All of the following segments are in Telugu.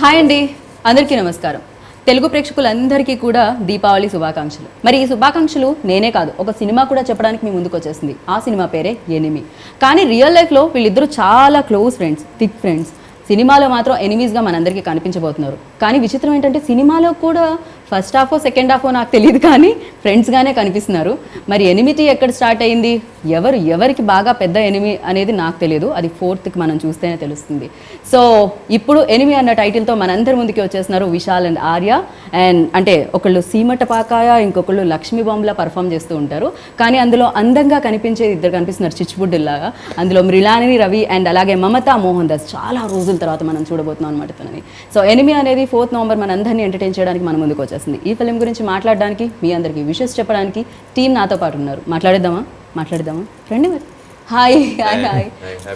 హాయ్ అండి, అందరికీ నమస్కారం. తెలుగు ప్రేక్షకులందరికీ కూడా దీపావళి శుభాకాంక్షలు. మరి ఈ శుభాకాంక్షలు నేనే కాదు, ఒక సినిమా కూడా చెప్పడానికి మీ ముందుకు వచ్చేసింది. ఆ సినిమా పేరే ఎనిమి. కానీ రియల్ లైఫ్లో వీళ్ళిద్దరూ చాలా క్లోజ్ ఫ్రెండ్స్, థిక్ ఫ్రెండ్స్. సినిమాలో మాత్రం ఎనిమీస్గా మనందరికీ కనిపించబోతున్నారు. కానీ విచిత్రం ఏంటంటే సినిమాలో కూడా ఫస్ట్ హాఫో సెకండ్ హాఫో నాకు తెలియదు, కానీ ఫ్రెండ్స్గానే కనిపిస్తున్నారు. మరి ఎనిమిటీ ఎక్కడ స్టార్ట్ అయింది, ఎవరికి బాగా పెద్ద ఎనిమి అనేది నాకు తెలియదు. అది 4th మనం చూస్తేనే తెలుస్తుంది. సో ఇప్పుడు ఎనిమి అన్న టైటిల్తో మనందరి ముందుకి వచ్చేస్తున్నారు విశాల్ అండ్ ఆర్య. అండ్ అంటే ఒకళ్ళు సీమట పాకాయ, ఇంకొకళ్ళు లక్ష్మీ బాంబులా పర్ఫామ్ చేస్తూ ఉంటారు. కానీ అందులో అందంగా కనిపించేది ఇద్దరు కనిపిస్తున్నారు, చిచ్చుబుడ్డిల్లాగా. అందులో మృలానిని రవి అండ్ అలాగే మమతా మోహన్ దాస్ చాలా రోజుల తర్వాత మనం చూడబోతున్నాం అనమాట తనని. సో ఎనిమి అనేది 4th నవంబర్ మనందరినీ ఎంటర్టైన్ చేయడానికి మన ముందుకు వచ్చేస్తుంది. ఈ ఫిలిం గురించి మాట్లాడడానికి, మీ అందరికీ విషెస్ చెప్పడానికి టీం నాతో పాటు ఉన్నారు. మాట్లాడేద్దామా రండి మరి. Hi hi hi.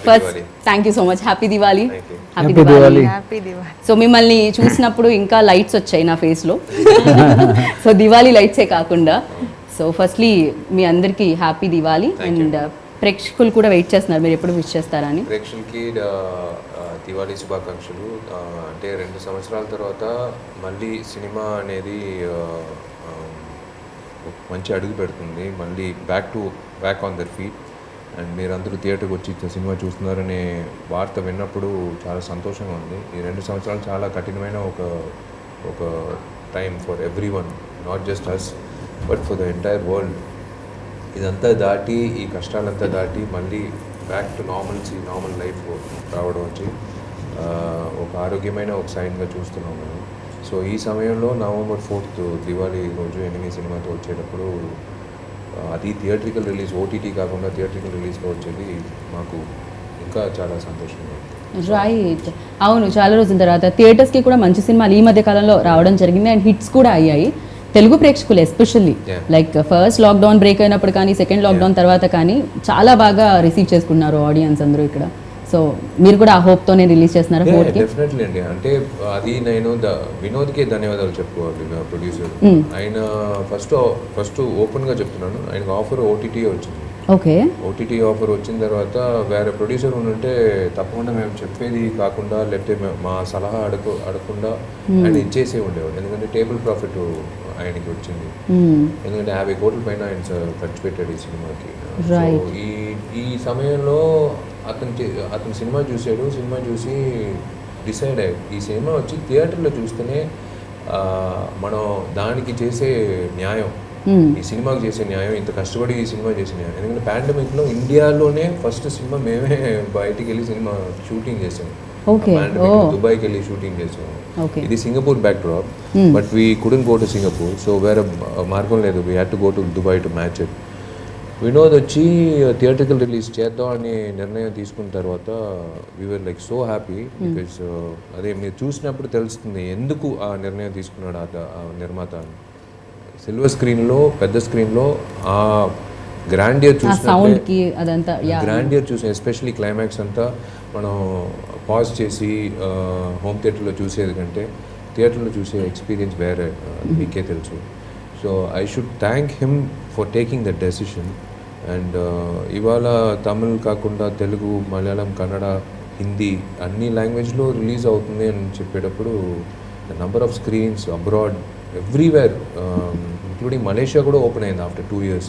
First thank you so much. Happy Diwali. Happy Diwali. So మిమ్మల్ని చూసినప్పుడు ఇంకా లైట్స్ వచ్చాయి నా ఫేస్లో. సో దివాళీ లైట్సే కాకుండా. సో ఫస్ట్లీ మీ అందరికీ హ్యాపీ దివాళీ. అండ్ ప్రేక్షకులు కూడా వెయిట్ చేస్తున్నారు మీరు ఎప్పుడు విష్ చేస్తారా అని. ప్రేక్షకులకి దివాళీ శుభాకాంక్షలు. అంటే 2 సంవత్సరాల తర్వాత మళ్ళీ సినిమా అనేది మంచి అడుగు పెడుతుంది, మళ్ళీ back on their feet. And మీరందరూ థియేటర్కి వచ్చి సినిమా చూస్తున్నారనే వార్త విన్నప్పుడు చాలా సంతోషంగా ఉంది. ఈ 2 సంవత్సరాలు చాలా కఠినమైన ఒక time for every one, not just us but for the entire world. ఇదంతా దాటి, ఈ కష్టాలంతా దాటి మళ్ళీ బ్యాక్ టు నార్మల్ లైఫ్ రావడం వచ్చి ఒక ఆరోగ్యమైన ఒక సైన్గా చూస్తున్నాం మేము. సో ఈ సమయంలో నవంబర్ 4th దివాళీ రోజు ఎనిమి సినిమాతో వచ్చేటప్పుడు అది థియేట్రికల్ రిలీజ్, ఓటీటీ కాకుండా థియేట్రికల్ రిలీజ్గా వచ్చేది మాకు ఇంకా చాలా సంతోషంగా. రైట్, అవును. చాలా రోజుల తర్వాత థియేటర్స్కి కూడా మంచి సినిమాలు ఈ మధ్య కాలంలో రావడం జరిగింది. అండ్ హిట్స్ కూడా అయ్యాయి. తెలుగు ప్రేక్షకులు especially like first lockdown break అయినప్పుడు కానీ, సెకండ్ లాక్డౌన్ తర్వాత కానీ చాలా బాగా రిసీవ్ చేసుకున్నారు ఆడియన్స్ అందరూ ఇక్కడ. సో మీరు కూడా ఆ హోప్తోనే రిలీజ్ చేస్తున్నారా? డెఫినెట్లీ అండి. అంటే అది నేను వినోద్కే ధన్యవాదాలు చెప్పుకోవాలి, ప్రొడ్యూసర్. ఆయన ఫస్ట్ ఓపెన్గా చెప్తున్నాను, ఆయనకు ఆఫర్ ఓటీటీ వచ్చింది. ఓకే, ఓటీటీ ఆఫర్ వచ్చిన తర్వాత వేరే ప్రొడ్యూసర్ ఉంటే తప్పకుండా మేము చెప్పేది కాకుండా, లేకపోతే మా సలహా అడగకుండా ఆయన ఇచ్చేసే ఉండేవాడు. ఎందుకంటే టేబుల్ ప్రాఫిట్ ఆయనకి వచ్చింది. ఎందుకంటే 50 కోట్ల పైన ఆయన ఖర్చు పెట్టాడు ఈ సినిమాకి. సో ఈ సమయంలో అతను సినిమా చూసాడు. సినిమా చూసి డిసైడ్ అయ్యాడు, ఈ సినిమా వచ్చి థియేటర్లో చూస్తేనే మనం దానికి చేసే న్యాయం, ఈ సినిమాకి చేసే న్యాయం, ఇంత కష్టపడి ఈ సినిమా చేసే న్యాయం. ఎందుకంటే పాండమిక్లో ఇండియాలోనే ఫస్ట్ సినిమా మేమే బయటికి వెళ్ళి సినిమా షూటింగ్ చేసాం. దుబాయ్కి వెళ్ళి షూటింగ్ చేసాం. ఇది Singapore backdrop, but we couldn't go to Singapore. So వేరే మార్గం లేదు, we had to go to Dubai to match it. Vinod వచ్చి థియేట్రికల్ రిలీజ్ చేద్దాం అని నిర్ణయం తీసుకున్న తర్వాత we are like so happy. Because అదే మీరు చూసినప్పుడు తెలుస్తుంది ఎందుకు ఆ నిర్ణయం తీసుకున్నాడు ఆ నిర్మాత. సిల్వర్ స్క్రీన్లో, పెద్ద స్క్రీన్లో ఆ గ్రాండియర్ చూసిన ఎస్పెషలీ క్లైమాక్స్ అంతా మనం పాజ్ చేసి హోమ్ థియేటర్లో చూసేది కంటే థియేటర్లో చూసే ఎక్స్పీరియన్స్ వేరే, మీకే తెలుసు. So I should thank him for taking that decision. And ఇవాళ తమిళ్ కాకుండా తెలుగు, మలయాళం, కన్నడ, హిందీ అన్ని లాంగ్వేజ్లో రిలీజ్ అవుతుంది అని చెప్పేటప్పుడు the number of screens abroad everywhere, including Malaysia కూడా ఓపెన్ అయింది ఆఫ్టర్ 2 years,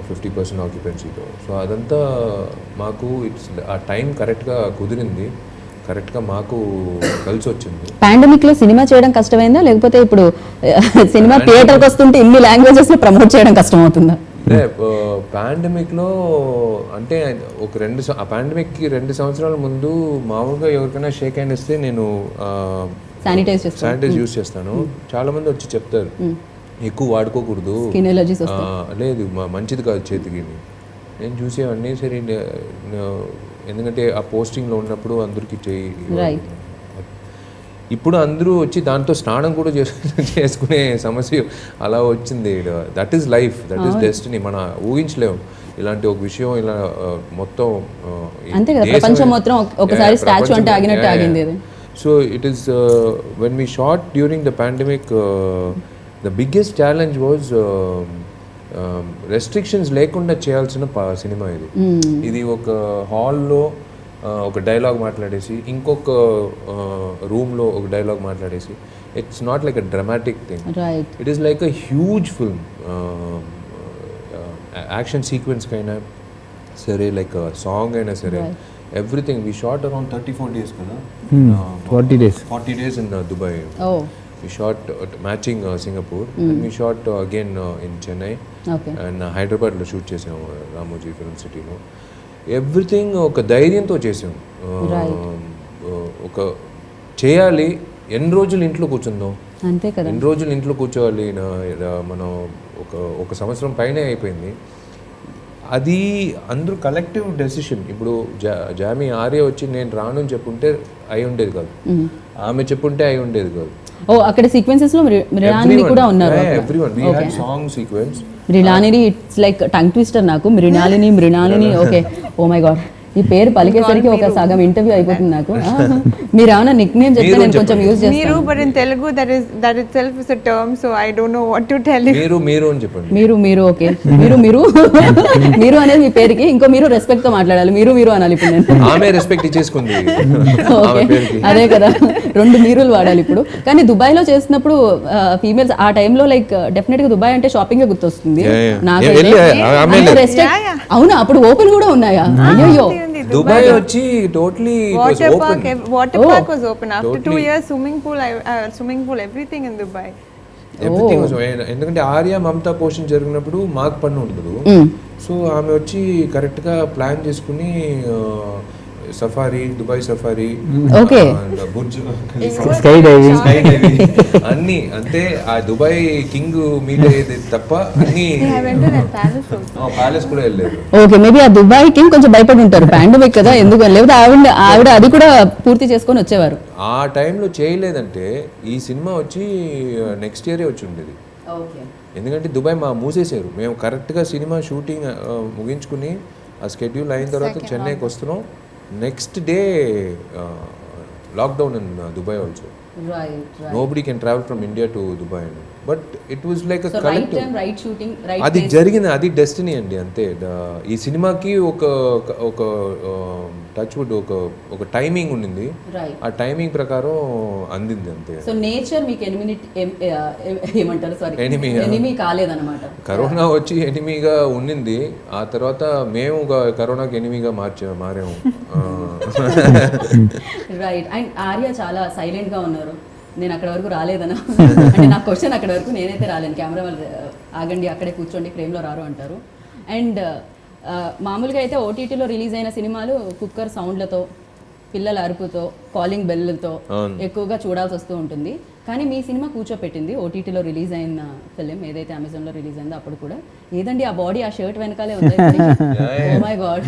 50% ఆక్యుపెన్సీతో. సో అదంతా మాకు ఆ టైం కరెక్ట్గా కుదిరింది, కరెక్ట్గా మాకు కలిసి వచ్చింది. పాండమిక్ లో సినిమా చేయడం కష్టమైందా, లేకపోతే ఇప్పుడు సినిమా థియేటర్కి వస్తుంటే ఇన్ని లాంగ్వేజెస్ లో ప్రమోట్ చేయడం కష్టం అవుతుందా? పాండమిక్లో అంటే ఆ పాండమిక్కి 2 సంవత్సరాల ముందు మామూలుగా ఎవరికైనా షేక్ హ్యాండ్ ఇస్తే నేను శానిటైజ్ యూజ్ చేస్తాను. చాలా మంది వచ్చి చెప్తారు ఎక్కువ వాడుకోకూడదు, లేదు మంచిది కాదు చేతికి. నేను చూసేవన్నీ సరే, ఎందుకంటే ఆ పోస్టింగ్లో ఉన్నప్పుడు అందరికీ ఇప్పుడు అందరూ వచ్చి దాంతో స్నానం కూడా చేసుకునే సమస్య అలా వచ్చింది. That is life, that is destiny. మనం ఊహించలేము ఇలాంటి ఒక విషయం ఇలా మొత్తం. So it is when we shot during the pandemic, the biggest challenge was restrictions లేకుండా చేయాల్సిన సినిమా ఇది. ఇది ఒక హాల్లో ఒక డైలాగ్ మాట్లాడేసి ఇంకొక రూమ్లో ఒక డైలాగ్ మాట్లాడేసి it's not like a dramatic thing, right it is like a huge film. Action sequence కైనా సరే, లైక్ సాంగ్ అయినా సరే, everything. We shot around 34 days కదా, 40 days in Dubai. ఓ We shot matching Singapore, and we shot again in Chennai, okay and Hyderabad లో షూట్ చేసాము రామోజీ ఫిల్మ్ సిటీలో. ఎవ్రీథింగ్ ఒక ధైర్యంతో చేసాము. ఒక చేయాలి, ఎన్ని రోజులు ఇంట్లో కూర్చుందాం, అంతే కదా. ఎన్ని రోజులు ఇంట్లో కూర్చోవాలి, మనం ఒక సంవత్సరం పైనే అయిపోయింది. అది అందరూ కలెక్టివ్ డెసిషన్. ఇప్పుడు జామీ ఆర్య వచ్చి నేను రాను అని చెప్పుంటే అయి ఉండేది కాదు, ఆమె చెప్పుంటే అయి ఉండేది కాదు. ఓ అక్కడ సీక్వెన్సెస్ లో మృణాలిని కూడా ఉన్నారు. Everyone we had song sequence. Mrunalini it's like tongue twister నాకు. Mrunalini okay. Oh my God, ఈ పేరు పలికేసరికి ఒక సగం ఇంటర్వ్యూ అయిపోతుంది నాకు. మీరు ఏమైనా నిక్ నేమ్ చెప్తే నేను కొంచెం యూజ్ చేస్తాను. Miru, but in Telugu that itself is a term, so I don't know what to tell you. మీరు అని చెప్పండి. మీరు ఓకే. మీరు అనేది మీ పేరుకి ఇంకో మీరు రెస్పెక్ట్ తో మాట్లాడాలి. మీరు అనాలి ఇప్పుడు నేను. ఆమె రెస్పెక్ట్ ఇచ్చేసుకుంది ఓకే, అదే కదా, 2 మీరులు వాడాలి ఇప్పుడు. కానీ దుబాయ్ లో చేసినప్పుడు ఫీమేల్స్ ఆ టైంలో లైక్ డెఫినెట్ గా దుబాయ్ అంటే షాపింగ్ గుర్తొస్తుంది నాకైతే. అవునా, అప్పుడు ఓపెన్ కూడా ఉన్నాయా? అయ్యో, దుబాయ్ వచ్చి totally Water park was open after 2 years. Swimming pool, everything in Dubai. Everything. ఎందుకంటే ఆర్య మమతా పోషన్ జరిగినప్పుడు మాకు పన్ను ఉండదు. సో ఆమె వచ్చి కరెక్ట్గా ప్లాన్ చేసుకుని safari, Dubai safari, Burj, sky diving అన్ని అంతే. ఆ దుబాయ్ కింగ్ మీట్ అయ్యేది తప్ప అన్ని ప్యాలెస్ కూడా వెళ్ళలేదు. ఓకే, మేబీ ఆ దుబాయ్ కి కొంచెం భయపడి ఉంటారు, పాండమిక్ కదా, ఎందుకు లేకపోతే ఆవిడ అది కూడా పూర్తి చేసుకొని వచ్చేవారు. ఆ టైంలో చేయలేదంటే ఈ సినిమా వచ్చి నెక్స్ట్ ఇయరే వచ్చి ఉండేది. ఎందుకంటే దుబాయ్ మూసేశారు. మేము కరెక్ట్గా సినిమా షూటింగ్ ముగించుకుని ఆ స్కెడ్యూల్ అయిన తర్వాత చెన్నైకి వస్తున్నాం. Next day lockdown in Dubai also. Nobody can travel from India to Dubai. But it was like a collective. అది జరిగింది, అది డెస్టినీ అండి, అంతే. ఈ సినిమాకి ఒక టచ్ వుడ్ ఒక టైమింగ్ ఉండింది, ఆ టైమింగ్ ప్రకారం అందింది, అంతే. సో నేచర్ మీకు ఏమంటారు, సారీ, ఎనిమీ కాలేదన్నమాట. కరోనా వచ్చి ఎనిమీగా ఉండింది, ఆ తర్వాత మేము కరోనాకి ఎనిమీగా మారాము. రైట్. అండ్ ఆర్య చాలా సైలెంట్ గా ఉన్నారు. నేను అక్కడ వరకు రాలేదనా అంటే నా క్వశ్చన్ అక్కడ వరకు నేనైతే రాలేను. కెమెరా వాళ్ళు ఆగండి, అక్కడే కూర్చోండి, ఫ్రేమ్లో రారు అంటారు. అండ్ మామూలుగా అయితే ఓటీటీలో రిలీజ్ అయిన సినిమాలు కుక్కర్ సౌండ్లతో, పిల్లల అరుపుతో, కాలింగ్ బెల్లతో ఎక్కువగా చూడాల్సి వస్తూ ఉంటుంది. కానీ మీ సినిమా కూర్చోపెట్టింది. ఓటీటీలో రిలీజ్ అయిన ఫిలిం ఏదైతే అమెజాన్లో రిలీజ్ అయిందో అప్పుడు కూడా ఏదండి ఆ బాడీ, ఆ షర్ట్ వెనకాలే ఉంది. ఓ మై గాడ్,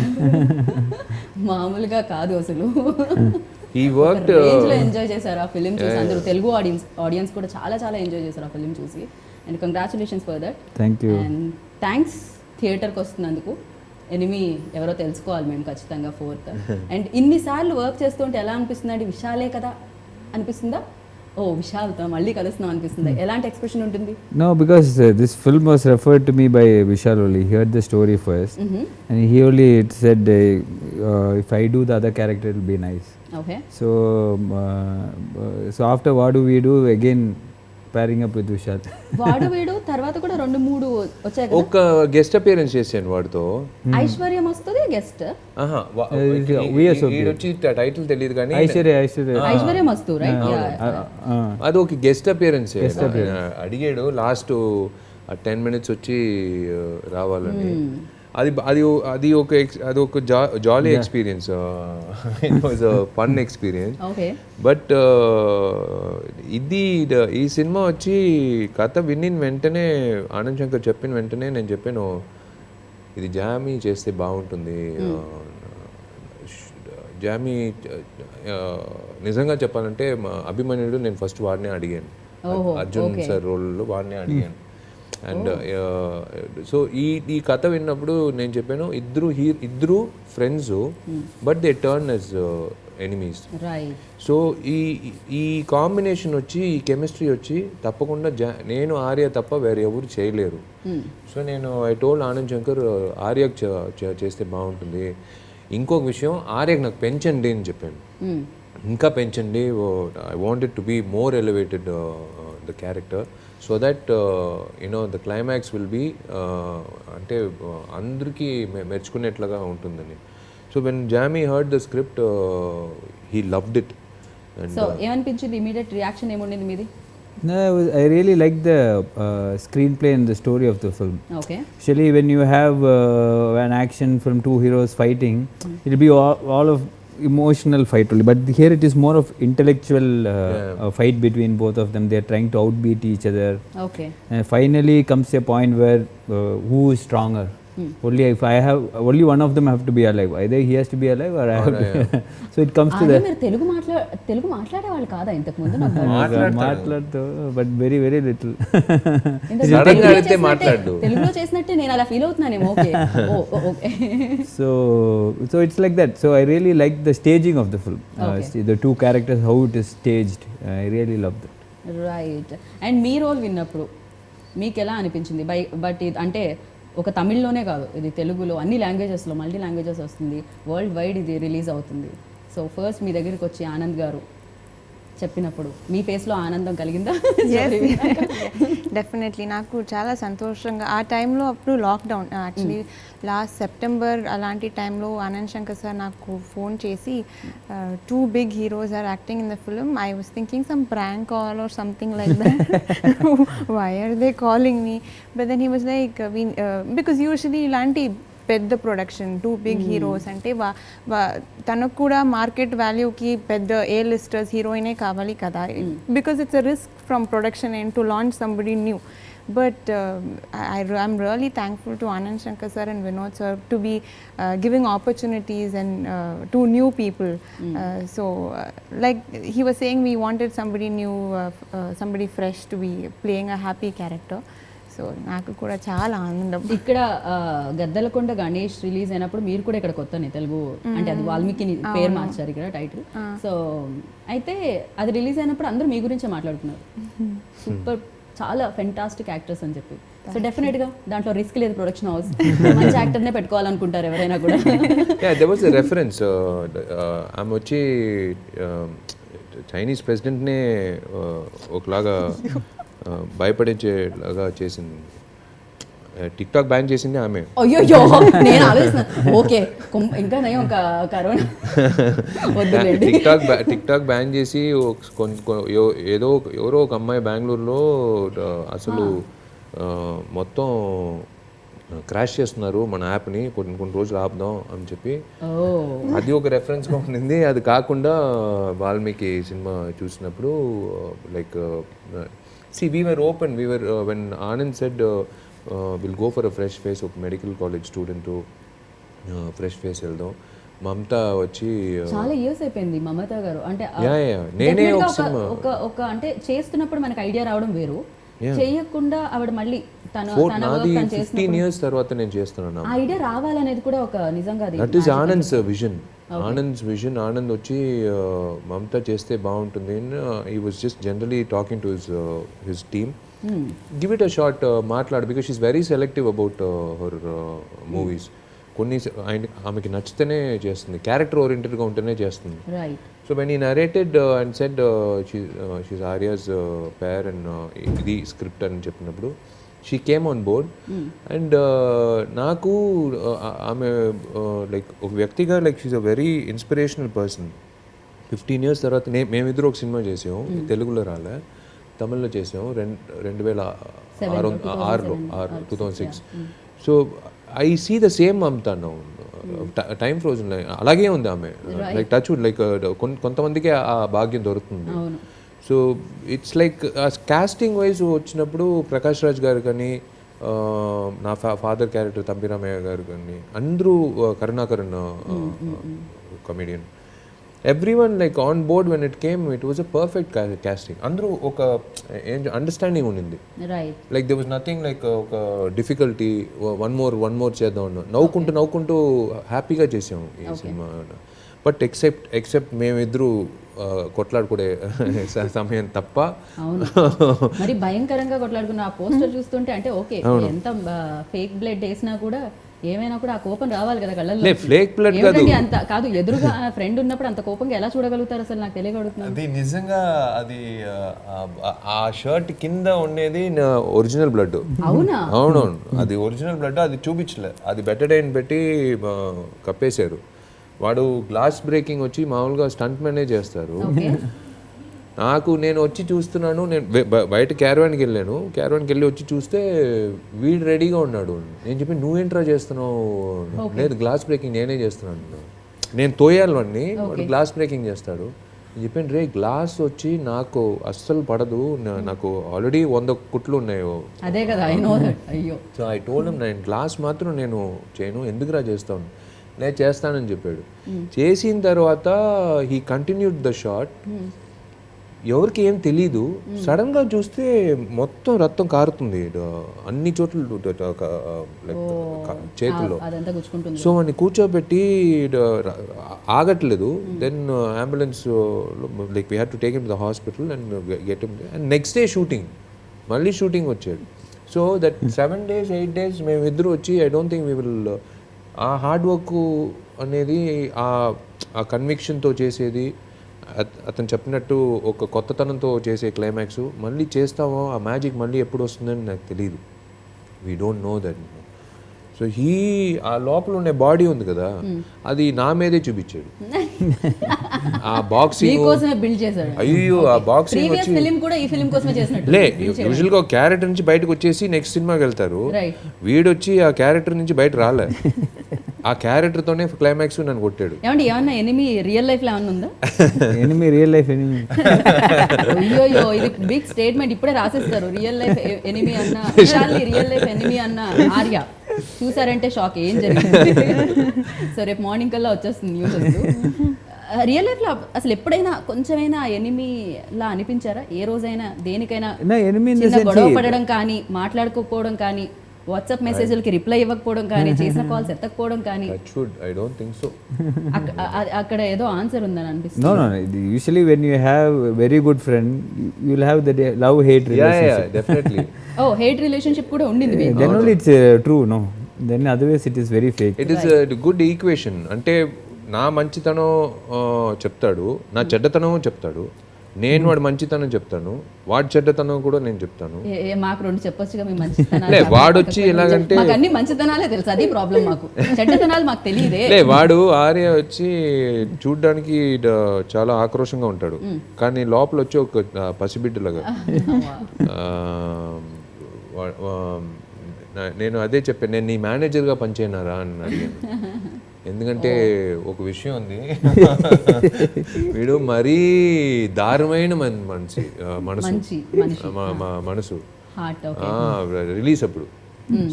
మామూలుగా కాదు అసలు. ఎంజాయ్ చేశారు ఆ ఫిలిం చూసి అందరూ, తెలుగు ఆడియన్స్ కూడా చాలా చాలా ఎంజాయ్ చేశారు ఆ ఫిలిం చూసి. And congratulations for that. And thanks థియేటర్కి వస్తున్నందుకు. ఎనిమి ఎవరో తెలుసుకోవాలి మేము ఖచ్చితంగా 4th. అండ్ ఇన్నిసార్లు వర్క్ చేస్తుంటే ఎలా అనిపిస్తుంది అండి? విశాలే కదా అనిపిస్తుందా? ఓ విశాల్తో మళ్ళీ కలుస్తున్నాం అనిపిస్తుంది. ఎలాంటి ఎక్స్ప్రెషన్ ఉంటుంది? No, because this film was referred to me by Vishal only. He heard the story first, and he only said if I do the other character it will be nice. Okay. So after what do we do again? Pairing up with Vishal. వాడు వీడు తర్వాత కూడా 2-3 వచ్చాయి కదా. ఒక గెస్ట్ అపియరెన్స్ చేశాను వాడితో. ఐశ్వర్యం వస్తుంది గెస్ట్. వచ్చి టైటిల్ తెలియదు కానీ ఐశ్వర్యం వస్తూ, రైట్? అది ఒక గెస్ట్ అపియరెన్స్ అడిగాడు. లాస్ట్ 10 minutes వచ్చి రావాలని. అది ఒక jolly experience, it was a fun experience. But ఈ సినిమా వచ్చి కథ విన్న వెంటనే, ఆనంద్ శంకర్ చెప్పిన వెంటనే నేను చెప్పాను ఇది జామీ చేస్తే బాగుంటుంది. జామీ నిజంగా చెప్పాలంటే అభిమన్యుడు నేను ఫస్ట్ వాడినే అడిగాను, అర్జున్ సార్ రోల్లో వాడినే అడిగాను. అండ్ సో ఈ కథ విన్నప్పుడు నేను చెప్పాను ఇద్దరు friends, but they turn as enemies. So ఈ కాంబినేషన్ వచ్చి, ఈ కెమిస్ట్రీ వచ్చి తప్పకుండా నేను ఆర్య తప్ప వేరే ఎవరు చేయలేరు. సో నేను ఐ టోల్డ్ ఆనంద్ శంకర్ ఆర్యకు చేస్తే బాగుంటుంది. ఇంకొక విషయం ఆర్యకి నాకు పెంచండి అని చెప్పాను, ఇంకా పెంచండి, I wanted to be more elevated the character so that you know the climax will be అంటే అందరికీ మెచ్చుకునేట్లుగా ఉంటుందని. So when Jamie heard the script he loved it. సో ఏమనిపించింది, ఇమీడియట్ రియాక్షన్ ఏముండింది మీది? No, I really like the screenplay and the story of the film. Okay. Actually, when you have an action film, two heroes fighting, it will be all of emotional fight only. But here it is more of intellectual fight between both of them. They are trying to outbeat each other. Okay. And finally comes a point where who is stronger. Only one of them have to be alive. Either he has to be alive or I have to. So it comes to that. మీరు తెలుగు మాట్లాడేవాళ్ళు కాదా ఇంతకు ముందు? మాట్లాడుతూ బట్ వెరీ వెరీ లిటిల్. సడన్గా అడిగితే మాట్లాడు. తెలుగులో చేసినట్టే నేను అలా ఫీల్ అవుతున్నానేమో. Okay. Okay. So it's like that. So I really like the staging of the film. The two characters, how it is staged. I really love that. రైట్. అండ్ మీ రోల్ విన్నప్పుడు మీకు ఎలా అనిపించింది? బట్ అంటే ఒక తమిళ్లోనే కాదు, ఇది తెలుగులో అన్ని లాంగ్వేజెస్లో మల్టీ లాంగ్వేజెస్ వస్తుంది, వరల్డ్ వైడ్ ఇది రిలీజ్ అవుతుంది. సో ఫస్ట్ మీ దగ్గరికి వచ్చి ఆనంద్ గారు చెప్పినప్పుడు మీ ఫేస్లో ఆనందం కలిగిందా? డెఫినెట్లీ నాకు చాలా సంతోషంగా ఆ టైంలో, అప్పుడు లాక్డౌన్ యాక్చువల్లీ లాస్ట్ సెప్టెంబర్ అలాంటి టైంలో ఆనంద్ శంకర్ సార్ నాకు ఫోన్ చేసి two big heroes are acting in the film. I was thinking some prank call or something like that, why are they calling me, but then he was like because usually ఇలాంటి పెద్ద ప్రొడక్షన్ టూ బిగ్ హీరోస్ అంటే తనకు కూడా మార్కెట్ వాల్యూకి పెద్ద ఏ లిస్టర్స్ హీరోయినే కావాలి కదా, because it's a risk from production and to launch somebody new. But I'm really thankful to Anand Shankar sir and Vinod sir to be giving opportunities and to new people. Like he was saying, we wanted somebody new, somebody fresh to be playing a happy character. So నాకు కూడా చాలా ఆనందం. ఇక్కడ గద్దలకొండ గణేష్ రిలీజ్ అయినప్పుడు మీరు కూడా ఇక్కడ కొత్తనే తెలుగు, అంటే అది వాల్మీకి పేరు మార్చారు ఇక్కడ టైటిల్. సో అయితే అది రిలీజ్ అయినప్పుడు అందరూ మీ గురించే మాట్లాడుతున్నారు, సూపర్, చాలా ఫెంటాస్టిక్ యాక్టర్స్ అని చెప్పి. సో డెఫినెట్గా దాంట్లో రిస్క్ లేదు, ప్రొడక్షన్ హౌస్ మంచి యాక్టర్నే పెట్టుకోవాలనుకుంటారు ఎవరైనా కూడా. there was a reference, ఆమె వచ్చి చైనీస్ ప్రెసిడెంట్నే ఒకలాగా భయపడించేలాగా చేసింది. టిక్ టాక్ బ్యాన్ చేసింది ఆమె. అయ్యో నేను ఆలోచిస్తున్నాను, ఓకే ఇంకా నయం కరోనా వద్దులేండి. టిక్ టాక్ బ్యాన్ చేసి ఎవరో ఒక అమ్మాయి బెంగళూరులో అసలు మొత్తం క్రాష్ చేస్తున్నారు మన యాప్ని, కొన్ని రోజులు ఆపుదాం అని చెప్పి అది ఒక రెఫరెన్స్గా ఉండింది. అది కాకుండా వాల్మీకి సినిమా చూసినప్పుడు like see we were open, when Anand said we'll go for a fresh face of medical college student to fresh face వెళ్దాం, మమతా వచ్చి చాలా ఇయర్స్ అయిపోయింది మమతా గారు అంటే నేనే ఒక సినిమా ఒక అంటే చేస్తున్నప్పుడు మనకు ఐడియా రావడం వేరు, చేయకుండా ఆవిడ మళ్ళీ నాది 15 years తర్వాత నేను చేస్తున్నాను. ఆ ఐడియా రావాలనేది కూడా ఒక నిజంగా that is Anand's vision. Anand వచ్చి మమతా చేస్తే బాగుంటుంది. He was just generally talking to his team, give it a shot, మాట్లాడు, because she is very selective about her movies. కొన్ని ఆమెకి నచ్చితేనే చేస్తుంది, క్యారెక్టర్ ఓరియంటెడ్గా ఉంటేనే చేస్తుంది. So when he narrated and said she's Arya's pair and ఇది స్క్రిప్ట్ అని చెప్పినప్పుడు she came on board. And నాకు ఆమె లైక్ ఒక వ్యక్తిగా like she is a very inspirational person. 15 years తర్వాత మేమిద్దరు ఒక సినిమా చేసాము, తెలుగులో రాలే, తమిళ్లో చేసాము 2006. So I see the same Mamata now. Time frozen అలాగే ఉంది ఆమె, లైక్ టచ్ వుడ్, లైక్ కొంతమందికి ఆ భాగ్యం దొరుకుతుంది. So it's like casting wise వచ్చినప్పుడు ప్రకాష్ రాజ్ గారు కానీ, నా ఫాదర్ క్యారెక్టర్ తంబిరామయ్య గారు కానీ, అందరూ Karunakaran comedian, everyone like on board when it came, it was a perfect casting. అందరూ ఒక అండర్స్టాండింగ్ ఉండింది, like they was nothing like ఒక డిఫికల్టీ, వన్ మోర్ చేద్దాం అన్న, నవ్వుకుంటూ హ్యాపీగా చేసాము ఈ సినిమా. బట్ ఎక్సెప్ట్ మేమిద్దరూ కొట్లాడుకునే సమయం తప్ప. మరి భయంకరంగా కొట్లాడుకున్న ఆ పోస్టర్ చూస్తుంటే అంటే ఓకే ఎంత ఫేక్ బ్లడ్ వేసినా కూడా ఏమైనా కూడా ఆ కోపం రావాలి కదా కళ్ళల్లో. లే, flake blood కాదు. ఏమిటండి అంత కాదు, ఎదురుగా ఫ్రెండ్ ఉన్నప్పుడు అంత కోపంగా ఎలా చూడగలుగుతారు అసలు, నాకు తెలియగలుగుతున్నాను. అది నిజంగా అది ఆ షర్ట్ కింద ఉండేది ఒరిజినల్ బ్లడ్. అవునా? అవునవును, అది ఒరిజినల్ బ్లడ్. అది చూపించలే, అది బెటడైన్ పెట్టి కప్పేశారు. వాడు గ్లాస్ బ్రేకింగ్ వచ్చి మామూలుగా స్టంట్ మ్యానే చేస్తారు. నేను వచ్చి చూస్తున్నాను, నేను బయట క్యారవాన్కి వెళ్ళాను. క్యారవాన్కి వెళ్ళి వచ్చి చూస్తే వీడు రెడీగా ఉన్నాడు. నేను చెప్పి నువ్వేంట్రా చేస్తున్నావు? లేదు, గ్లాస్ బ్రేకింగ్ నేనే చేస్తున్నాను. నేను తోయాలి వాడిని, వాడు గ్లాస్ బ్రేకింగ్ చేస్తాడు. నేను చెప్పాను, రే గ్లాస్ వచ్చి నాకు అస్సలు పడదు, నాకు ఆల్రెడీ 100 కుట్లు ఉన్నాయి. అదే కదా, ఐ నో దట్. అయ్యో. సో ఐ టోల్డ్ హిమ్, నేను గ్లాస్ మాత్రం నేను చేయను, ఎందుకురా చేస్తాను? నేను చేస్తానని చెప్పాడు. చేసిన తర్వాత హీ కంటిన్యూడ్ ద షాట్. ఎవరికి ఏం తెలీదు, సడన్ గా చూస్తే మొత్తం రక్తం కారుతుంది అన్ని చోట్ల చేతుల్లో. సో వాడిని కూర్చోబెట్టి ఆగట్లేదు. Then ambulance like we had to take him to the hospital and get him. And next day shooting, మళ్ళీ షూటింగ్ వచ్చాడు. సో దట్ 7 days 8 days మేమిద్దరు వచ్చి I don't think we will, ఆ హార్డ్ వర్క్ అనేది ఆ కన్విక్షన్తో చేసేది, అతను చెప్పినట్టు ఒక కొత్తతనంతో చేసే క్లైమాక్స్ మళ్ళీ చేస్తామో, ఆ మ్యాజిక్ మళ్ళీ ఎప్పుడు వస్తుందని నాకు తెలియదు. We don't know that. So ఆ లోపల ఉండే బాడీ ఉంది కదా, అది నా మీదే చూపించాడు. ఆ బాక్సింగ్ బిల్డ్ చేశాడు. అయ్యో, ఆ బాక్సింగ్ వచ్చి ఫిలిం కూడా ఈ ఫిలిం కోసమే చేసినట్టు. లే, యూజువల్ గా క్యారెక్టర్ నుంచి బయటకు వచ్చేసి నెక్స్ట్ సినిమాకి వెళ్తారు. వీడొచ్చి ఆ క్యారెక్టర్ నుంచి బయట రాలే. ఆ క్యారెక్టర్ తోనే క్లైమాక్స్ నన్ను కొట్టాడు. ఏమండి, ఏమన్నా ఎనిమి రియల్ లైఫ్ లో ఏమన్నా ఉందా? Enemy real life enemy. అయ్యో, ఇది బిగ్ స్టేట్మెంట్. ఇప్పుడే రాసేస్తారు, రియల్ లైఫ్ ఎనిమి అన్న విశాల్ని రియల్ లైఫ్ ఎనిమి అన్న ఆర్య. చూసారంటే షాక్, ఏం జరిగింది. సో రేపు మార్నింగ్ కల్లా వచ్చేస్తుంది న్యూస్. రియల్ లైఫ్ లో అసలు ఎప్పుడైనా కొంచెమైనా ఎనిమి లా అనిపించారా? ఏ రోజైనా దేనికైనా చిన్న గొడవ పడడం కానీ, మాట్లాడుకోకపోవడం కానీ, వాట్సాప్ మెసేజ్లకి రిప్లై ఇవ్వకపోవడం కానీ, చేసిన కాల్స్ ఎత్తకపోవడం కానీ? I don't think so. అక్కడ ఏదో ఆన్సర్ ఉందని అనిపిస్తుంది. No. Usually when you have a very good friend, you will have the love-hate relationship. Yeah, definitely. Oh, hate relationship కూడా ఉండింది మీకు? Then only it's true, no? Then otherwise it is very fake. It is a good equation. అంటే నా మంచితనం చెప్తాడు, నా చెడ్డతనం చెప్తాడు. నేను వాడు మంచితనం చెప్తాను, వాడి చెడ్డతనం కూడా నేను చెప్తాను. మాకు 2 చెప్పొచ్చుగా మీ మంచితనాలు. లే, వాడు వచ్చి ఎలాగంటే మాకు అన్ని మంచితనాలే తెలుసు, అది ప్రాబ్లం. మాకు చెడ్డతనాలు మాకు తెలియదే. లే, వాడు ఆర్య వచ్చి చూడ్డానికి చాలా ఆక్రోషంగా ఉంటాడు, కానీ లోపల వచ్చి ఒక పసిబిడ్డలాగా. నేను అదే చెప్పాను, నేను నీ మేనేజర్గా పనిచేయనారా అని అడిగాను. ఎందుకంటే ఒక విషయం ఉంది, వీడు మరీ దారుణమైన మనసు రిలీజ్ అప్పుడు.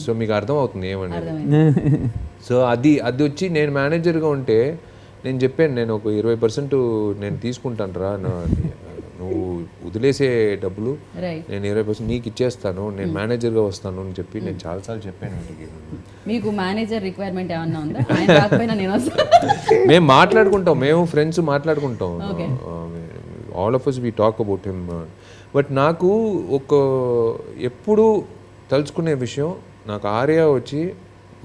సో మీకు అర్థం అవుతుంది ఏమని. సో అది వచ్చి నేను మేనేజర్గా ఉంటే నేను చెప్పాను, నేను ఒక 20% నేను తీసుకుంటాను రా, నువ్వు వదిలేసే డబ్బులు నేను 20% నీకు ఇచ్చేస్తాను, నేను మేనేజర్గా వస్తాను అని చెప్పి నేను చాలాసార్లు చెప్పాను. మీకు మేనేజర్ రిక్వైర్మెంట్ ఏమన్నా ఉందా? ఆయన రాకపోయినా నేను వస్తాను. మేము మాట్లాడుకుంటాం, మేము ఫ్రెండ్స్ మాట్లాడుకుంటాం. All of us we talk about him. But నాకు ఎప్పుడు తలుచుకునే విషయం, నాకు ఆర్య వచ్చి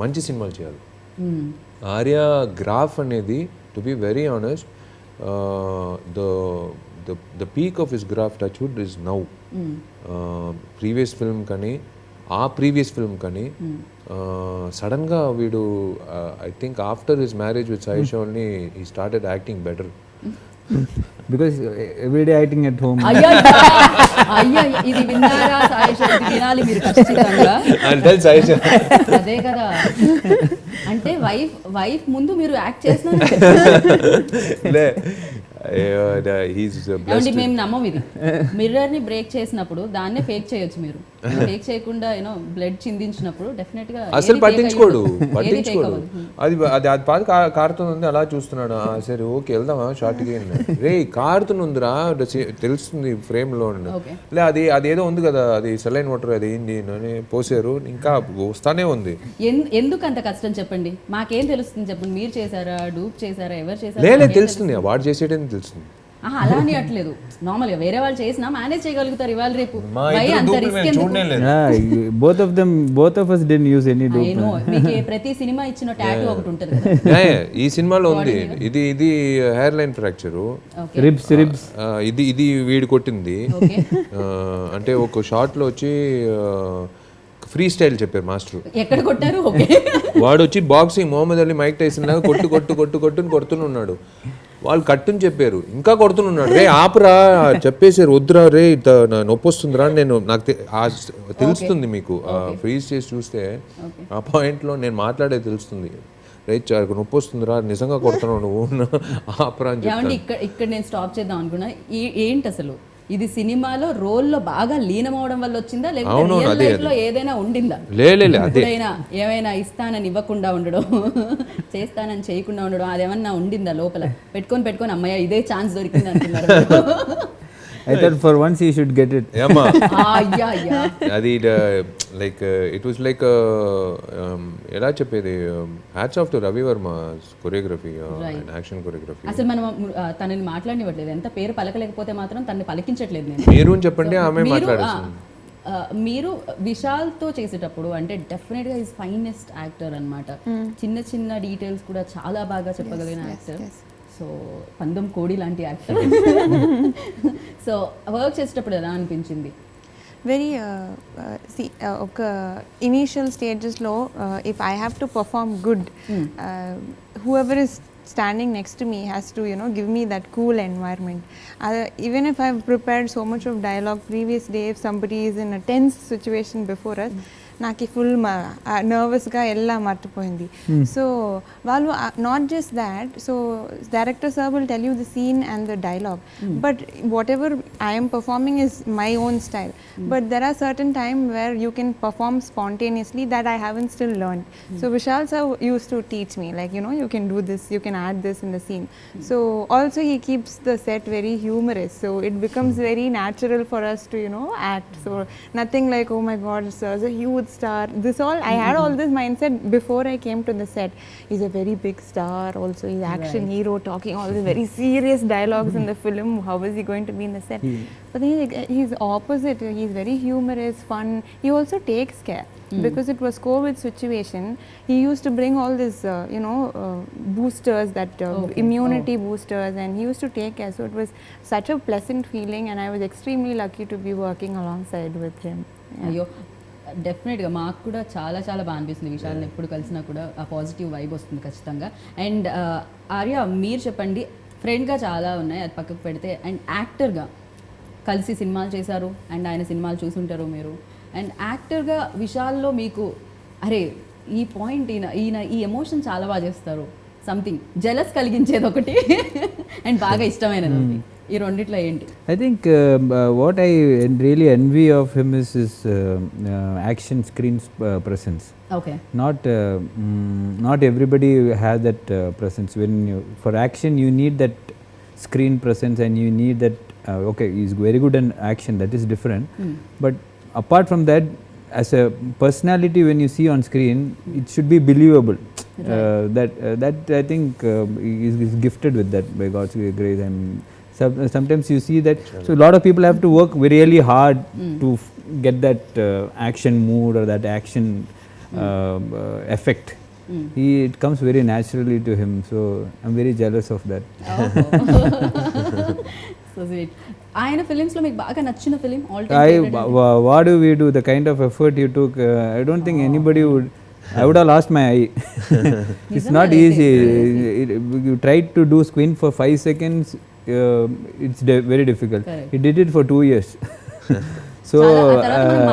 మంచి సినిమాలు చేయాలి. ఆర్య గ్రాఫ్ అనేది, to be very honest, the peak of his graph, Touchwood, is now. Previous film కానీ, ఆ ప్రీవియస్ ఫిల్మ్ కానీ సడన్గా వీడు, I think after his marriage with Saisha only he started acting better. Because every day acting at home. అయ్యో, ఇది విన్నారా సాయిషా? ఇది వినాలి మీరు ఖచ్చితంగా. అదే కదా, అంటే వైఫ్ ముందు మీరు యాక్ట్ చేస్తున్నారు. మేము నమ్మం ఇది. మిర్రర్ ని బ్రేక్ చేసినప్పుడు దాన్నే ఫేక్ చేయొచ్చు. మీరు ఫేక్ చేయకుండా బ్లడ్ చిందించినప్పుడు డెఫినెట్ గా అసలు పట్టించుకోడు. అది పాత కారుతుంది, అలా చూస్తున్నాడు. సరే ఓకే వెళ్దామా షార్ట్ కి, రే కారుతుందిరా తెలుస్తుంది ఫ్రేమ్ లో. లే, అదేదో ఉంది కదా, అది సెలైన్ వాటర్, అది ఏంది అని పోసారు, ఇంకా వస్తానే ఉంది. ఎందుకు అంత కష్టం చెప్పండి, మాకేం తెలుస్తుంది చెప్పండి. మీరు చేశారా, డూప్ చేశారా, ఎవరు చేశారా? లేదు తెలుస్తుంది, వాడు చేసేటని తెలుస్తుంది. అలా అని అట్లేదు, నార్మల్ గా వేరే వాళ్ళు చేసినా మేనేజ్ చేయగలుగుతారు ఇవాళ రేపు. మా Why ఇద్దరు అంత దూకులు రిస్క్ మేము ఎందుకు? చూడనే లేదు. Yeah, both of us didn't use any I dope. know, మీకు ప్రతి సినిమా ఇచ్చిన టాటూ ఒకటి ఉంటుంది కదా. ఈ సినిమాలో ఉంది. ఇది hair line fracture, Okay. Ribs. ఇది వీడు కొట్టింది. Okay. అంటే ఒక షార్ట్ లో వచ్చి ఫ్రీ స్టైల్ చెప్పారు మాస్టర్. ఎక్కడ కొట్టారు? ఓకే. వాడు వచ్చి boxing Muhammad Ali Mike Tyson లాగా కొట్టుని కొడుతున్నాడు. వాళ్ళు కట్టుని చెప్పారు, ఇంకా కొడుతున్నాడు. రే ఆపురా చెప్పేసారు, వద్దురా రే నొప్పి వస్తుందిరా. నాకు తెలుస్తుంది, మీకు ఫ్రీజ్ చేసి చూస్తే ఆ పాయింట్లో నేను మాట్లాడేది తెలుస్తుంది. రే నొప్పి వస్తుందిరా, నిజంగా కొడుతున్నావు నువ్వు, ఆపురా అని ఏమండి, చెప్తాను. ఇక్కడ నేను స్టాప్ చేద్దాం అనుకున్నా. ఏంటి అసలు ఇది సినిమాలో రోల్లో బాగా లీనమవడం వల్ల వచ్చిందా, లేకపోతే రియల్ లైఫ్ లో ఏదైనా ఉండిందా? ఎప్పుడైనా ఏమైనా ఇస్తానని ఇవ్వకుండా ఉండడం, చేస్తానని చేయకుండా ఉండడం, అదేమన్నా ఉండిందా లోపల? పెట్టుకొని అమ్మయ్య ఇదే ఛాన్స్ దొరికింది అంటున్నారు. I thought for once he should get it. ఏమ్మా అయ్యా అది లైక్ ఇట్ వాస్ లైక్ ఎలా చెప్పేది, hats off to Ravi Varma choreography and action choreography. అసలు మనం తనని మాట్లాడనివ్వట్లేదు, ఎంత పేరు పలకలేకపోతే మాత్రం తనని పలికించట్లేదు నేను. మీరు చెప్పండి, ఆమె మాట్లాడేస్తుంది. మీరు విశాల్తో చేసేటప్పుడు అంటే డెఫినెట్గా ఈజ్ ఫైనెస్ట్ యాక్టర్ అన్నమాట. చిన్న చిన్న డీటెయిల్స్ కూడా చాలా బాగా చెప్పగలిగిన యాక్టర్. సో పందెం కోడి లాంటి యాక్టర్. సో వర్క్ చేసేటప్పుడు ఎలా అనిపించింది? వెరీ ఒక ఇనీషియల్ స్టేజెస్లో if I have to perform good, whoever is standing next to me has to, give me that cool environment. Even if I've prepared so much of dialogue previous day, if somebody is in a tense situation before us, నాకు ఫుల్ నర్వస్గా ఎలా మర్చిపోయింది. సో వాళ్ళు not just that, so director sir will tell you the scene and the dialogue, but whatever I'm performing is my own style. But there are certain time where you can perform spontaneously that I haven't still learn. So Vishal sir use to teach me like, you can do this, you can add this in the scene. So also he keeps the set very humorous, so it becomes very natural for us to act. So nothing like, oh my god, sir's a huge star, this all. I had all this mindset before I came to the set. He's a very big star also, he's action hero talking all these very serious dialogues in the film. How is he going to be in the set? But then he's opposite, he's very humorous, fun. He also takes care. Because it was COVID situation, he used to bring all this boosters, that immunity boosters, and he used to take care. So it was such a pleasant feeling, and I was extremely lucky to be working alongside with him. అయ్యో డెఫినెట్గా మాకు కూడా చాలా చాలా బాగా అనిపిస్తుంది. విశాల్ని ఎప్పుడు కలిసినా కూడా ఆ పాజిటివ్ వైబ్ వస్తుంది ఖచ్చితంగా. అండ్ ఆర్య, మీరు చెప్పండి, ఫ్రెండ్గా చాలా ఉన్నాయి అది పక్కకు పెడితే, అండ్ యాక్టర్గా కలిసి సినిమాలు చేశారు, అండ్ ఆయన సినిమాలు చూసుంటారు మీరు. అండ్ యాక్టర్గా విశాల్లో మీకు అరే ఈ పాయింట్ ఈయన ఈ ఎమోషన్ చాలా బాగా చేస్తారు, సంథింగ్ జెలస్ కలిగించేది ఒకటి అండ్ బాగా ఇష్టమైనది ఒకటి, ఈ రెండిట్లో ఏంటి? I think what I really envy of him is his action screen presence. Okay. Not everybody has that presence. For action you need that screen presence, and you need that okay, he's very good in action, that is different. But apart from that, as a personality, when you see on screen, it should be believable. That I think is gifted with that by God's grace. And sometimes you see that, so a lot of people have to work really hard to get that action mood or that action effect. It comes very naturally to him, so I'm very jealous of that. So sweet. ఆయన ఫిలిమ్స్లో మీకు బాగా నచ్చిన film all What do we do? The kind of effort you took, I don't think anybody would. I would have lost my eye. It's not easy. You tried to do squint for 5 seconds. It's very difficult. Correct. He did it for 2 years. So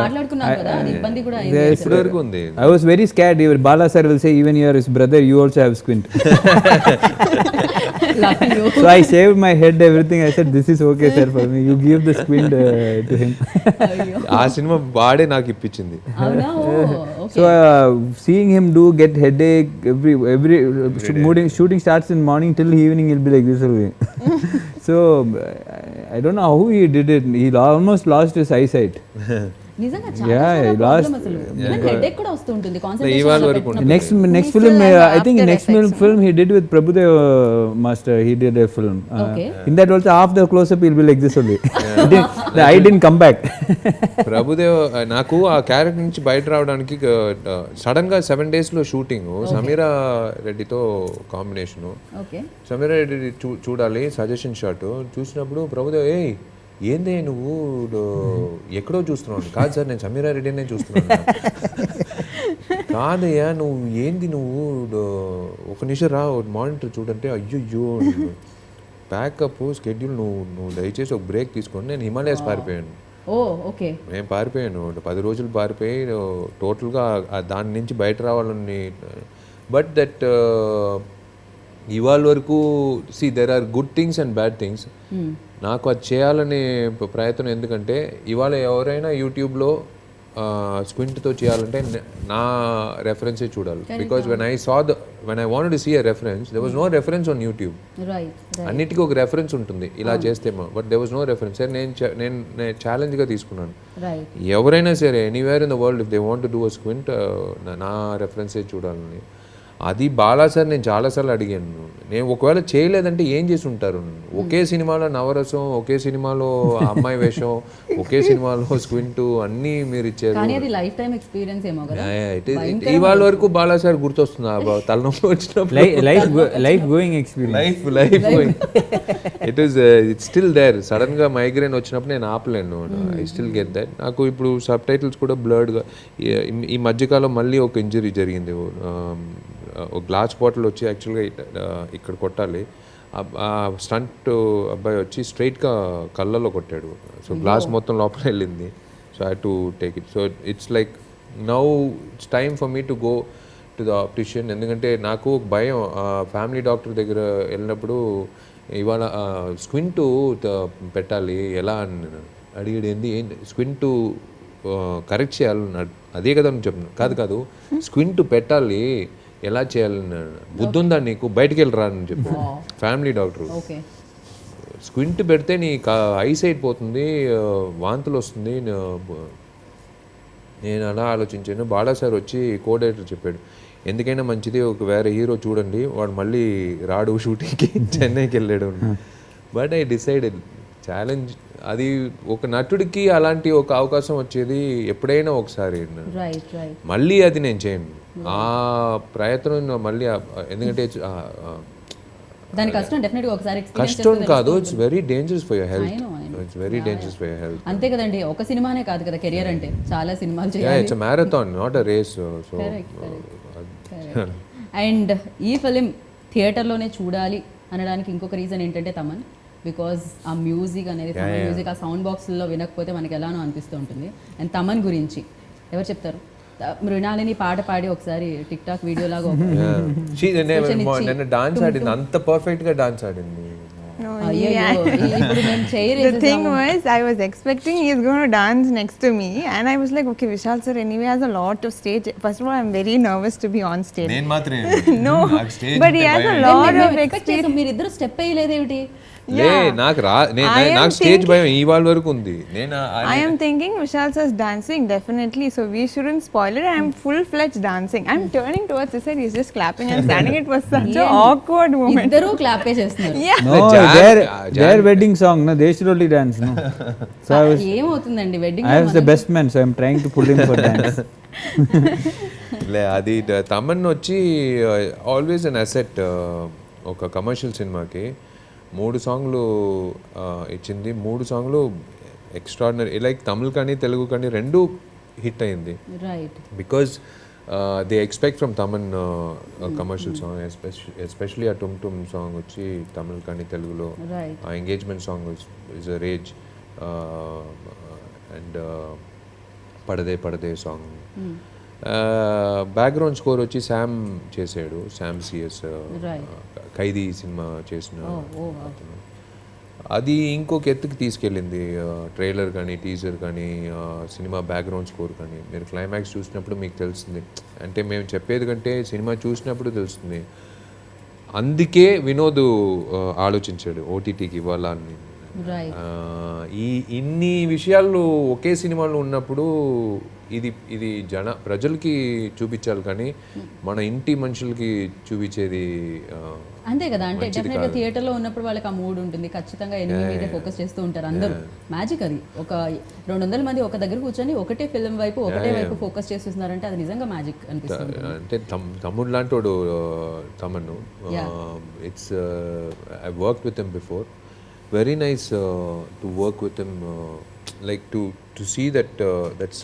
మాట్లాడుకున్నాం కదా, అది ఇబ్బంది కూడా ఇప్పటివరకు ఉంది. I was very scared. Even Bala sir will say, even you are his brother, you also have squint. So I shaved my head, everything. I said, this is okay sir for me. You give the squint to him. ఆ సినిమా వాడే నాకు ఇప్పించింది. అవునా? So seeing him get headache every shooting starts in morning till evening, he'll be like this only. So I don't know how he did it. He almost lost his eyesight. నిజంగా Yeah, చాలా he lost- ప్రాబ్లం అసలు హెడేక్ కూడా వస్తుంటుంది ఇవాళ వరకు concentration Next film, I think next film he did with Prabhudev Master, he did a film. Okay. In that also half the close-up will be like this only. The eye didn't come back. Prabhudev నాకు ఆ క్యారెక్టర్ నుంచి బయట రావడానికి సడన్ గా 7 days లో షూటింగ్ సమీరా రెడ్డితో కాంబినేషను. ఓకే సమీరా రెడ్డి చూడాలి సజెషన్ షాట్ చూసినప్పుడు ప్రభుదేవ్ ఏందే నువ్వు ఎక్కడో చూస్తున్నావు. కాదు సార్ నేను సమీరా రెడ్డినే చూస్తున్నాను. కాదయ్యా నువ్వు ఏంది నువ్వు ఒక నిమిషం రా మానిటర్ చూడంటే అయ్యో ప్యాకప్ స్కెడ్యూల్ నువ్వు దయచేసి ఒక బ్రేక్ తీసుకొని నేను హిమాలయాస్ పారిపోయాను. ఓ ఓకే నేను పారిపోయాను 10 రోజులు పారిపోయి టోటల్గా దాని నుంచి బయట రావాలని. బట్ దట్ ఇవాళ వరకు there are good things and bad things. నాకు అది చేయాలనే ప్రయత్నం ఎందుకంటే ఇవాళ ఎవరైనా యూట్యూబ్లో స్క్వింట్తో చేయాలంటే నా రెఫరెన్సే చూడాలి. Because when I wanted to see a reference there was no reference on YouTube. అన్నిటికీ ఒక రెఫరెన్స్ ఉంటుంది ఇలా చేస్తేమో, but there was no reference. నేను ఛాలెంజ్గా తీసుకున్నాను. ఎవరైనా సరే anywhere in the world if they want to do a squint నా రెఫరెన్సే చూడాలని. అది బాలా సార్ నేను చాలాసార్లు అడిగాను. నేను ఒకవేళ చేయలేదంటే ఏం చేసి ఉంటారు. ఒకే సినిమాలో నవరసం, ఒకే సినిమాలో అమ్మాయి వేషం, ఒకే సినిమాలో స్క్వింట్ అన్నీ మీరు ఇచ్చారు. ఇవాళ వరకు బాలా సార్ గుర్తొస్తుంది తలనొప్పి వచ్చినప్పుడు. Life going experience. Life going it's still there. Sudden గా మైగ్రేన్ వచ్చినప్పుడు నేను ఆపలేను. I still get that. నాకు ఇప్పుడు సబ్ టైటిల్స్ కూడా బ్లర్డ్గా. ఈ మధ్యకాలం మళ్ళీ ఒక ఇంజరీ జరిగింది. ఒక గ్లాస్ బాటిల్ వచ్చి యాక్చువల్గా ఇక్కడ కొట్టాలి. ఆ స్టంట్ అబ్బాయి వచ్చి స్ట్రైట్గా కళ్ళలో కొట్టాడు. సో గ్లాస్ మొత్తం లోపల వెళ్ళింది. So I to take it. So it's like now it's time for me to go to the optician. ఎందుకంటే నాకు ఒక భయం. ఫ్యామిలీ డాక్టర్ దగ్గర వెళ్ళినప్పుడు ఇవాళ స్క్వింట్ పెట్టాలి ఎలా అని అడిగాడు. ఏంది స్క్వింట్ కరెక్ట్ చేయాలన్నాడు. అదే కదా నువ్వు చెప్పిన. కాదు స్క్వింట్ పెట్టాలి ఎలా చేయాలని బుద్ధి ఉందా నీకు, బయటికి వెళ్ళరా అని చెప్పి ఫ్యామిలీ డాక్టర్. స్క్వింట్ పెడితే నీ ఐసైట్ పోతుంది, వాంతులు వస్తుంది. నేను అలా ఆలోచించాను. బాలా సార్ వచ్చి కోడైరెక్టర్ చెప్పాడు ఎందుకైనా మంచిది ఒక వేరే హీరో చూడండి, వాడు మళ్ళీ రాడు షూటింగ్కి, చెన్నైకి వెళ్ళాడు. But I decided challenge. అది ఒక నటుడికి అలాంటి ఒక అవకాశం వచ్చేది ఎప్పుడైనా ఒకసారి. మళ్ళీ అది నేను చేయను ఆ ప్రయత్నం మళ్ళీ. ఎందుకంటే కష్టం కాదు, it's very dangerous for your health. It's very dangerous for your health. అంతే కదండి, ఒక సినిమానే కాదు కదా కెరియర్ అంటే, చాలా సినిమాలు చేయాలి. It's a marathon not a race. So and ఈ ఫిలిం థియేటర్లోనే చూడాలి అనడానికి ఇంకొక రీజన్ ఏంటంటే తమన్. బికాజ్ ఆ మ్యూజిక్ అనేది, తమన్ మ్యూజిక్ ఆ సౌండ్ బాక్స్లో వినకపోతే మనకి ఎలానో అనిపిస్తూ ఉంటుంది. అండ్ తమన్ గురించి ఎవరు చెప్తారు? మృణాలిని పాట పాడి ఒకసారి టిక్ టాక్ వీడియో లాగా డాన్స్ ఆడింది, అంత పర్ఫెక్ట్ గా డాన్స్ ఆడింది. The thing was, I was expecting he is going to dance next to me, and I was like, okay, Vishal sir anyway has a lot of stage. First of all, I'm very nervous to be on stage. నేను మాత్రమే No, but he has a lot of experience. మీరిద్దరు స్టెప్ వేయలేదేమిటి? నాకు స్టేజ్ భయం ఇవాళ వరకు ఉంది. I am thinking Vishal sir's dancing definitely, so we shouldn't spoil it. I am full-fledged dancing. I'm turning towards his side, he's just clapping and standing. It was such an awkward moment. ఇద్దరు క్లాప్ చేస్తున్నారు. No, their wedding song, no, they should only dance, no. So ఏమవుతుందండి wedding? I was the best man, so I'm trying to pull him for dance. అది తమన్ వచ్చి ఆల్వేస్ అన్ అసెట్. ఒక కమర్షియల్ సినిమాకి 3 సాంగ్లు ఇచ్చింది. 3 సాంగ్లు ఎక్స్ట్రాడినరీ. లైక్ తమిళ్ కానీ తెలుగు కానీ రెండు హిట్ అయింది. Because they expect from Thaman commercial song, especially ఆ టుమ్ టుమ్ సాంగ్ వచ్చి తమిళ్ కానీ తెలుగులో. ఆ engagement song is a rage. And Padade Padade song. Background score వచ్చి శామ్ చేశాడు, శామ్ సిఎస్, ఖైదీ సినిమా చేసిన అతను. అది ఇంకొక ఎత్తుకి తీసుకెళ్ళింది. ట్రైలర్ కానీ టీజర్ కానీ సినిమా బ్యాక్గ్రౌండ్ స్కోర్ కానీ. మీరు క్లైమాక్స్ చూసినప్పుడు మీకు తెలుస్తుంది. అంటే మేము చెప్పేది కంటే సినిమా చూసినప్పుడు తెలుస్తుంది. అందుకే వినోద్ ఆలోచించాడు ఓటీటీకి ఇవ్వాలని. రైట్ ఈ ఇన్ని విషయాలు ఒకే సినిమాలో ఉన్నప్పుడు ఇది ప్రజలకి చూపించాలి కానీ మన ఇంటి మనుషులకి చూపించేది అంతే కదా, అంటే డెఫినెట్గా థియేటర్లో ఉన్నప్పుడు వాళ్ళకి ఆ మూడ్ ఉంటుంది, ఖచ్చితంగా ఎనిమిది మీద ఫోకస్ చేస్తూ ఉంటారు అందరూ. మ్యాజిక్ అది. ఒక 200 మంది ఒక దగ్గర కూర్చొని ఒకటే ఫిల్మ్ వైపు ఒకటే వైపు ఫోకస్ చేస్తున్నారంటే అది నిజంగా మ్యాజిక్ అనిపిస్తుంది. అంటే తమ్ముడు లాంటి వాడు తమను. It's I work with him before. Very nice to work with him. Like to see that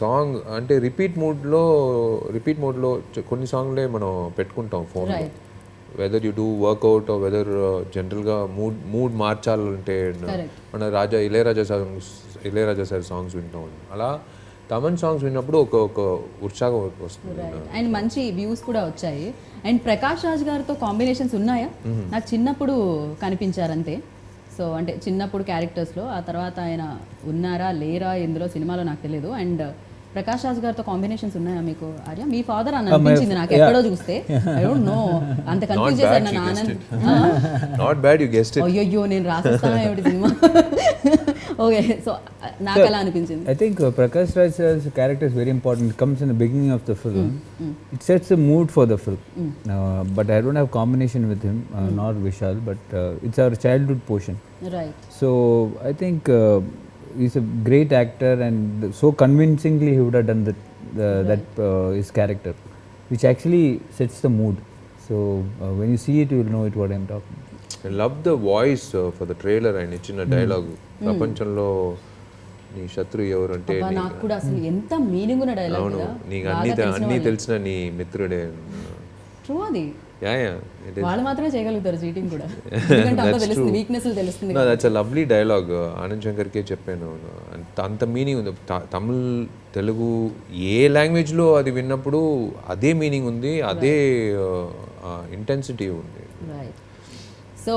song అంటే రిపీట్ మోడ్లో కొన్ని సాంగ్లే మనం పెట్టుకుంటాం ఫోన్లో. Whether you do workout whether జనరల్గా మూడ్ మార్చాలంటే మన ఇళయరాజా సార్ సాంగ్స్ వింటాం. అలా తమన్ సాంగ్స్ విన్నప్పుడు ఒక ఉత్సాహం వస్తుంది. అండ్ మంచి వ్యూస్ కూడా వచ్చాయి. అండ్ ప్రకాష్ రాజ్ గారితో కాంబినేషన్స్ ఉన్నాయా? నాకు చిన్నప్పుడు కనిపించారంతే. సో అంటే చిన్నప్పుడు క్యారెక్టర్స్లో, ఆ తర్వాత ఆయన ఉన్నారా లేరా ఎందులో సినిమాలో నాకు తెలియదు. అండ్ ప్రకాష్ రాజ్ గారితో కాంబినేషన్స్ ఉన్నాయా మీకు ఆర్య? మీ ఫాదర్ అని అనిపించింది నాకు ఎక్కడో చూస్తే. ఐ డోంట్ నో, అంత కన్ఫ్యూజ్ చేశారు నన్ను Anand. Not bad, you guessed it. అయ్యో నేను రాసిస్తానా ఏమిటి సినిమా. ఓకే, సో నాకు అలా అనిపించింది. I think Prakash Raj's character is very important. It comes in the beginning of the film. It sets the mood for the film. But I don't have combination with him, nor Vishal, but it's our childhood portion. Right. So I think he's a great actor, and so convincingly he would have done his character, which actually sets the mood. So when you see it, you will know it what I'm talking about. I love the voice for the trailer. ఆయన ఇచ్చిన డైలాగ్, ప్రపంచంలో నీ శత్రు ఎవరు అంటే నాకు కూడా అసలు ఎంత మీనింగ్ ఉన్న డైలాగ్ అవును, కదా. నీకు అన్ని తెలిసిన నీ మిత్రుడే. ట్రూ అది. It is. వాళ్ళు మాత్రమే చేయగలుగుతారు చీటింగ్ కూడా, ఎందుకంటే అంత తెలుస్తుంది, వీక్నెస్లు తెలుస్తుంది. That's a lovely dialogue. Anand శంకర్కే చెప్పాను, అంత మీనింగ్ ఉంది. తమిళ్, తెలుగు ఏ లాంగ్వేజ్లో అది విన్నప్పుడు అదే మీనింగ్ ఉంది, అదే ఇంటెన్సిటీ ఉంది. రైట్. సో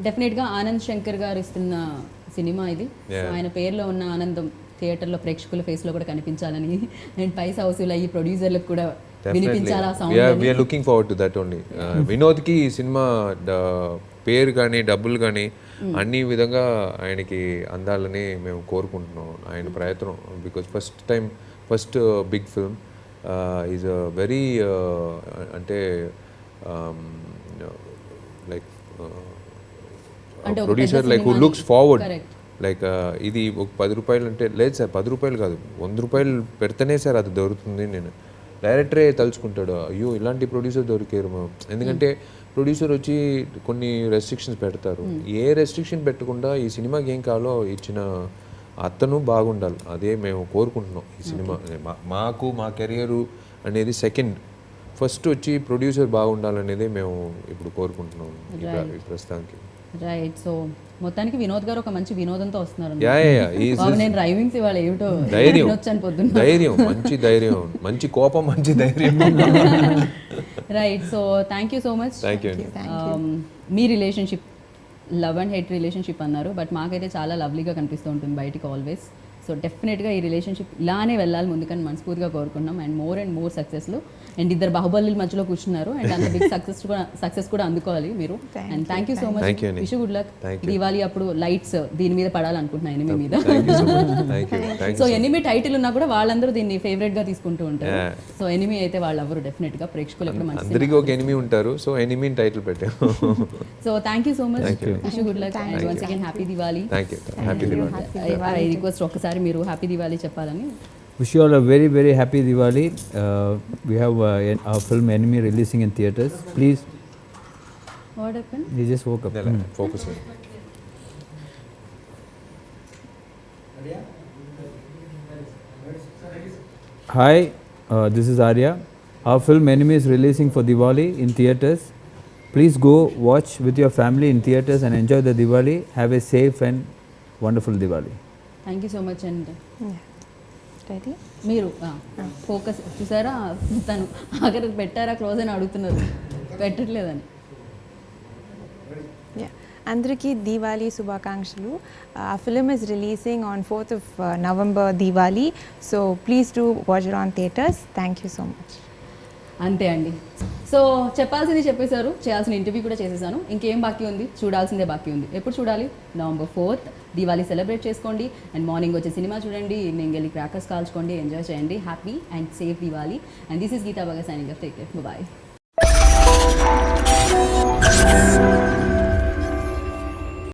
డెఫినెట్గా ఆనంద్ శంకర్ గారు ఇస్తున్న సినిమా ఇది. ఆయన పేరులో ఉన్న ఆనందం థియేటర్లో ప్రేక్షకుల ఫేస్లో కూడా కనిపించాలని, అండ్ పైసా వసూలు అయ్యి ప్రొడ్యూసర్లకు కూడా వినిపించాలా sound. We are looking forward to that only. వినోద్కి ఈ సినిమా పేరు కానీ డబ్బులు కానీ అన్ని విధంగా ఆయనకి అందాలని మేము కోరుకుంటున్నాం. ఆయన ప్రయత్నం, because first big film is a very అంటే like producer like who looks forward. Like ఇది ఒక 10 రూపాయలు అంటే లేదు సార్, 10 రూపాయలు కాదు, 100 రూపాయలు పెడితేనే సార్ అది దొరుకుతుంది. నేను డైరెక్టరే తలుచుకుంటాడు, అయ్యో ఇలాంటి ప్రొడ్యూసర్ దొరికారు. ఎందుకంటే ప్రొడ్యూసర్ వచ్చి కొన్ని రెస్ట్రిక్షన్స్ పెడతారు. ఏ రెస్ట్రిక్షన్ పెట్టకుండా ఈ సినిమాకి ఏం కావాలో ఇచ్చిన అతను బాగుండాలి, అదే మేము కోరుకుంటున్నాం. ఈ సినిమా మాకు మా కెరియరు అనేది సెకండ్, ఫస్ట్ వచ్చి ప్రొడ్యూసర్ బాగుండాలనేదే మేము ఇప్పుడు కోరుకుంటున్నాం ఈ ప్రస్తుతానికి. రైట్. సో మొత్తానికి వినోద్ గారు ఒక మంచి వినోదంతో వస్తున్నారు. నేను డ్రైవింగ్స్ ఇవాళ ఏమిటో వచ్చాను పొద్దున్న. మంచి ధైర్యం, మంచి కోపం, మంచి ధైర్యం. Right. So thank you so much. Me relationship love and hate relationship అన్నారు, బట్ మాకైతే చాలా లవ్లీగా కనిపిస్తూ ఉంటుంది బయటికి ఆల్వేస్. సో డెఫినెట్గా ఈ రిలేషన్షిప్ ఇలానే వెళ్ళాలి ముందుకని మనస్ఫూర్తిగా కోరుకుంటున్నాం. And more సక్సెస్లు. అండ్ ఇద్దరు బాహుబలిల మధ్యలో కూర్చున్నారు, అండ్ అంత బిగ్ సక్సెస్ కూడా అందుకోవాలి మీరు. And thank you so much. Wish good luck. Diwali అప్పుడు లైట్స్ దీని మీద పడాలనుకుంటున్నాను, ఎనిమి మీద. సో ఎనిమి టైటిల్ ఉన్నా కూడా వాళ్ళందరూ దీన్ని ఫేవరెట్ గా తీసుకుంటూ ఉంటారు. సో ఎనిమి అయితే వాళ్ళెవరు డెఫినెట్గా ప్రేక్షకులు ఎప్పుడు మంచి అందరికీ ఒక ఎనిమి ఉంటారు. సో ఎనిమి టైటిల్ పెట్టాము. So thank you so much. Wish good luck and once again happy Diwali. Happy Diwali. I request ఒకసారి మీరు హ్యాపీ దివాళీ చెప్పాలని. Wish you all a very, very happy Diwali. We have our film Enemy releasing in theatres. Please. What happened? He just woke up. Focus. Hi, this is Arya. Our film Enemy is releasing for Diwali in theatres. Please go watch with your family in theatres and enjoy the Diwali. Have a safe and wonderful Diwali. Thank you so much. And ready మీరు ఫోకస్ చూసారా, తను ఆఖరి పెట్టారా క్లోజ్ అని అడుగుతున్నారు, పెట్టట్లేదని. అందరికీ దీవాళీ శుభాకాంక్షలు. ఆ film is releasing on 4th November Diwali. So please do watch it on theatres. Thank you so much. అంతే అండి. సో చెప్పాల్సింది చెప్పేశారు, చేయాల్సిన ఇంటర్వ్యూ కూడా చేసేసాను. ఇంకేం బాకీ ఉంది? చూడాల్సిందే బాకీ ఉంది. ఎప్పుడు చూడాలి? November 4th దీవాళీ సెలబ్రేట్ చేసుకోండి. అండ్ మార్నింగ్ వచ్చే సినిమా చూడండి, ఈవినింగ్ వెళ్ళి క్రాకర్స్ కాల్చుకోండి, ఎంజాయ్ చేయండి. Happy and safe Diwali. And this is Geeta Bhagat signing off. Take care, bye.